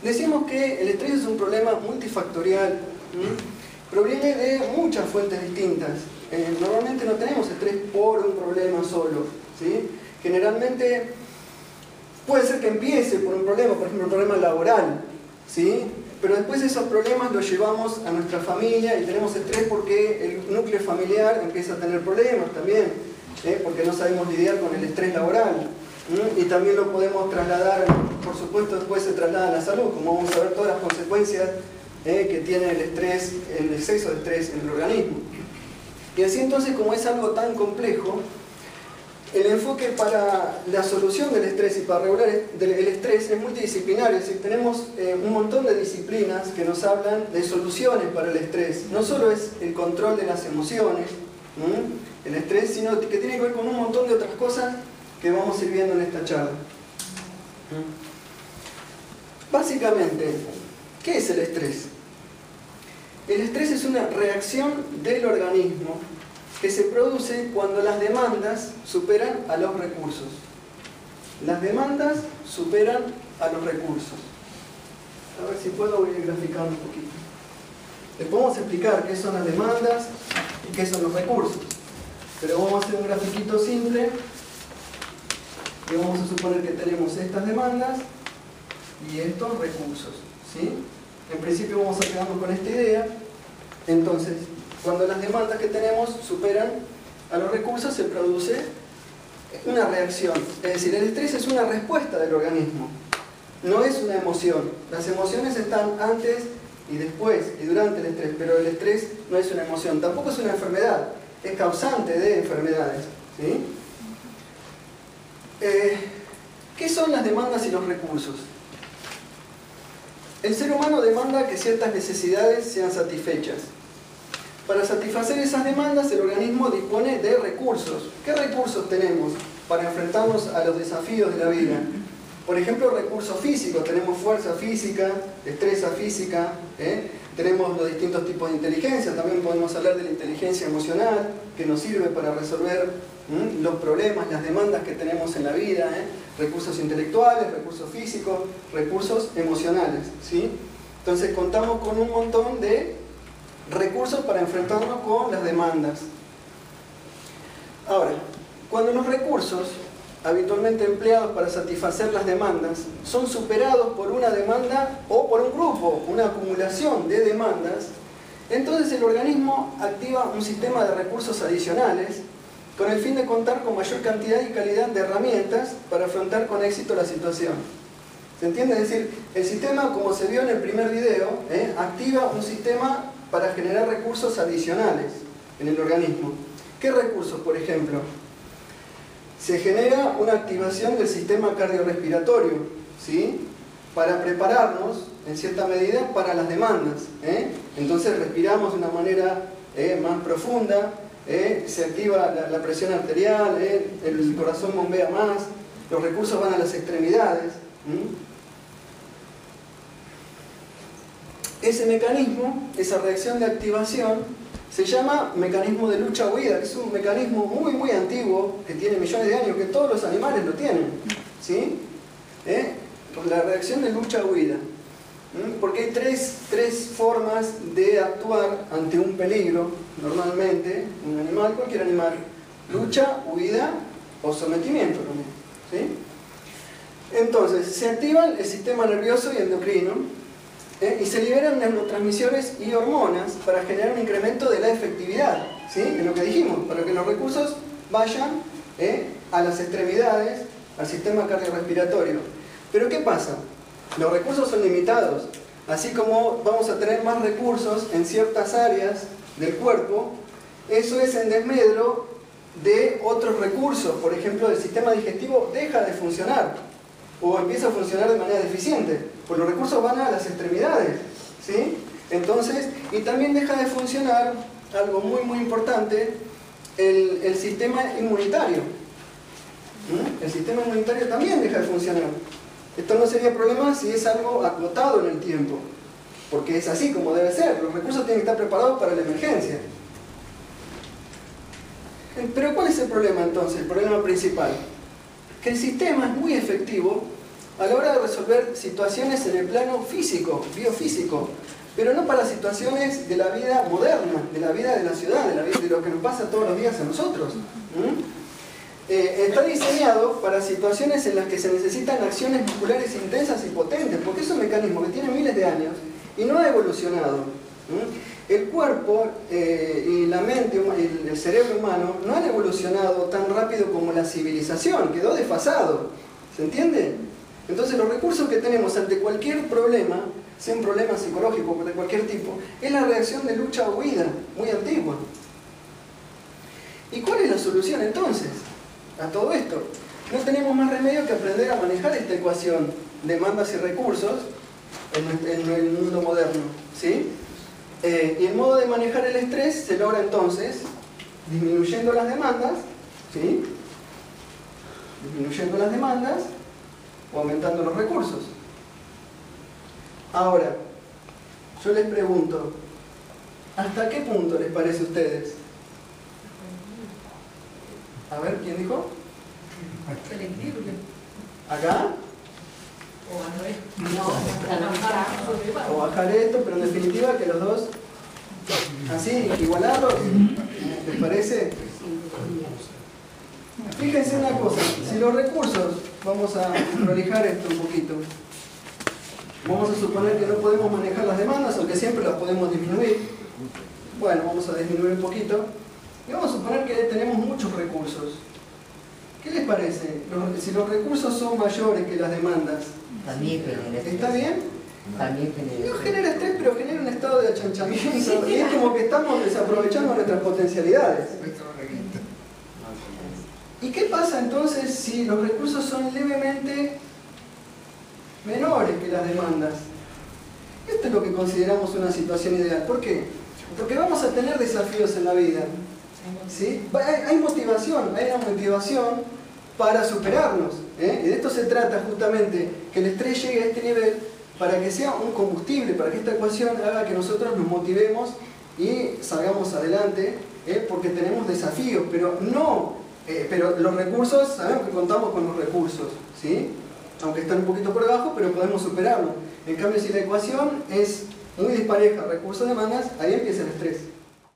Decimos que el estrés es un problema multifactorial, proviene de muchas fuentes distintas. Normalmente no tenemos estrés por un problema solo, ¿sí? Generalmente puede ser que empiece por un problema, por ejemplo un problema laboral, ¿sí? Pero después esos problemas los llevamos a nuestra familia y tenemos estrés porque el núcleo familiar empieza a tener problemas también, porque no sabemos lidiar con el estrés laboral. Y también lo podemos trasladar, por supuesto después se traslada a la salud, como vamos a ver todas las consecuencias que tiene el estrés, el exceso de estrés en el organismo. Y así entonces, como es algo tan complejo, el enfoque para la solución del estrés y para regular el estrés es multidisciplinario, es decir, tenemos un montón de disciplinas que nos hablan de soluciones para el estrés. No solo es el control de las emociones, el estrés, sino que tiene que ver con un montón de otras cosas que vamos a ir viendo en esta charla. Básicamente, ¿qué es el estrés? El estrés es una reacción del organismo que se produce cuando las demandas superan a los recursos. Las demandas superan a los recursos. A ver si puedo, voy a ir graficando un poquito. Después vamos a explicar qué son las demandas y qué son los recursos. Pero vamos a hacer un grafiquito simple. Y vamos a suponer que tenemos estas demandas y estos recursos, ¿sí? En principio vamos a quedarnos con esta idea. Entonces, cuando las demandas que tenemos superan a los recursos, se produce una reacción. Es decir, el estrés es una respuesta del organismo, no es una emoción. Las emociones están antes y después y durante el estrés, pero el estrés no es una emoción, tampoco es una enfermedad, es causante de enfermedades, ¿sí? ¿Qué son las demandas y los recursos? El ser humano demanda que ciertas necesidades sean satisfechas. Para satisfacer esas demandas, el organismo dispone de recursos. ¿Qué recursos tenemos para enfrentarnos a los desafíos de la vida? Por ejemplo, recursos físicos. Tenemos fuerza física, destreza física, tenemos los distintos tipos de inteligencia. También podemos hablar de la inteligencia emocional, que nos sirve para resolver los problemas, las demandas que tenemos en la vida, recursos intelectuales, recursos físicos, recursos emocionales, ¿sí? Entonces contamos con un montón de recursos para enfrentarnos con las demandas. Ahora, cuando los recursos habitualmente empleados para satisfacer las demandas son superados por una demanda o por un grupo, una acumulación de demandas, entonces el organismo activa un sistema de recursos adicionales con el fin de contar con mayor cantidad y calidad de herramientas para afrontar con éxito la situación. ¿Se entiende? Es decir, el sistema, como se vio en el primer video, activa un sistema para generar recursos adicionales en el organismo. ¿Qué recursos, por ejemplo? Se genera una activación del sistema cardiorrespiratorio, ¿sí? Para prepararnos, en cierta medida, para las demandas. Entonces respiramos de una manera más profunda, se activa la presión arterial, el corazón bombea más, los recursos van a las extremidades. Ese mecanismo, esa reacción de activación, se llama mecanismo de lucha-huida, que es un mecanismo muy muy antiguo, que tiene millones de años, que todos los animales lo tienen, ¿sí? La reacción de lucha-huida. Porque hay tres formas de actuar ante un peligro, normalmente, un animal, cualquier animal: lucha, huida o sometimiento también, ¿sí? Entonces, se activan el sistema nervioso y endocrino, y se liberan neurotransmisores y hormonas para generar un incremento de la efectividad, ¿sí? En lo que dijimos, para que los recursos vayan a las extremidades, al sistema cardiorrespiratorio. Pero ¿qué pasa? Los recursos son limitados. Así como vamos a tener más recursos en ciertas áreas del cuerpo, eso es en desmedro de otros recursos. Por ejemplo, el sistema digestivo deja de funcionar o empieza a funcionar de manera deficiente, pues los recursos van a las extremidades, ¿sí? Entonces, y también deja de funcionar algo muy muy importante, el sistema inmunitario. El sistema inmunitario también deja de funcionar. Esto no sería problema si es algo acotado en el tiempo, porque es así como debe ser. Los recursos tienen que estar preparados para la emergencia. Pero ¿cuál es el problema entonces? El problema principal: que el sistema es muy efectivo a la hora de resolver situaciones en el plano físico, biofísico, pero no para situaciones de la vida moderna, de la vida de la ciudad, de lo que nos pasa todos los días a nosotros. Está diseñado para situaciones en las que se necesitan acciones musculares intensas y potentes, porque es un mecanismo que tiene miles de años y no ha evolucionado. El cuerpo y la mente, el cerebro humano, no han evolucionado tan rápido como la civilización, quedó desfasado. ¿Se entiende? Entonces los recursos que tenemos ante cualquier problema, sea un problema psicológico de cualquier tipo, es la reacción de lucha o huida, muy antigua. ¿Y cuál es la solución entonces a todo esto? No tenemos más remedio que aprender a manejar esta ecuación, demandas y recursos, en el mundo moderno, ¿sí? Y el modo de manejar el estrés se logra entonces disminuyendo las demandas, ¿sí? Disminuyendo las demandas o aumentando los recursos. Ahora, yo les pregunto, ¿hasta qué punto les parece a ustedes? A ver, ¿quién dijo? El equilibrio. ¿Acá? O bajar esto, pero en definitiva que los dos, así, igualarlos, ¿les parece? Fíjense una cosa, si los recursos, vamos a prolijar esto un poquito, vamos a suponer que no podemos manejar las demandas, aunque siempre las podemos disminuir. Bueno, vamos a disminuir un poquito, y vamos a suponer que tenemos muchos recursos. ¿Qué les parece? Si los recursos son mayores que las demandas, también genera estrés. ¿está bien? También genera No genera estrés, pero genera un estado de achanchamiento. Y es como que estamos desaprovechando nuestras potencialidades. ¿Y qué pasa entonces si los recursos son levemente menores que las demandas? Esto es lo que consideramos una situación ideal. ¿Por qué? Porque vamos a tener desafíos en la vida, ¿sí? Hay motivación, hay una motivación para superarnos, ¿eh? Y de esto se trata justamente, que el estrés llegue a este nivel para que sea un combustible, para que esta ecuación haga que nosotros nos motivemos y salgamos adelante, porque tenemos desafíos, pero los recursos, sabemos que contamos con los recursos, ¿sí? Aunque están un poquito por debajo, pero podemos superarlo. En cambio, si la ecuación es muy dispareja, recursos-demandas, ahí empieza el estrés.